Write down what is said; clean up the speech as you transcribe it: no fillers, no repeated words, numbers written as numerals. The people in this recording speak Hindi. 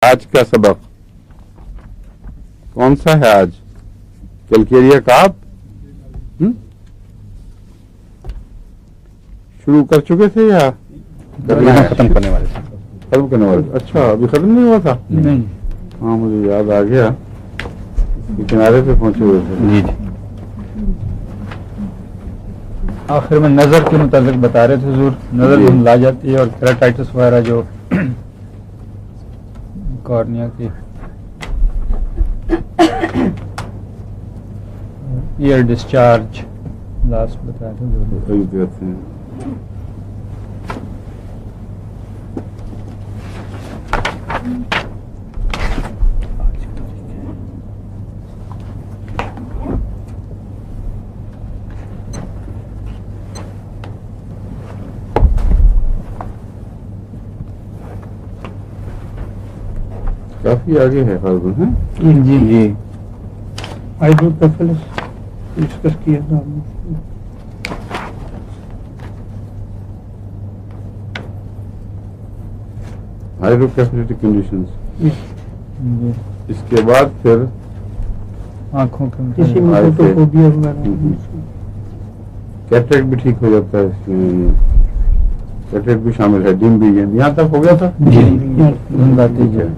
आज का सबक कौन सा है? आज कैलकेरिया का आप शुरू कर चुके थे या करना है? खत्म करने वाले थे। खत्म करने वाले? अच्छा, अभी खत्म नहीं हुआ था? नहीं। हाँ, मुझे याद आ गया, किनारे पे पहुंचे हुए थे। जी जी। आखिर में नजर के मुताबिक बता रहे थे हुजूर, नजर धुंधला जाती है और केराटाइटिस वगैरह जो कॉर्निया की ईयर डिस्चार्ज लास्ट बताया था हुजूर। सही कहते हैं। काफी आगे है फार्मूल है। जी जी। हाइड्रोकेफेलस डिस्कस किया था हमने। हाइड्रोकेफेलिटिक कंडीशंस। जी। इसके बाद फिर आंखों के किसी में फोटोफोबिया वगैरह। कैटरेक्ट भी ठीक हो जाता है इसमें, कैटरेक्ट भी शामिल है, डिम भी है। यहाँ तक हो गया था। जी धुंधलाती है।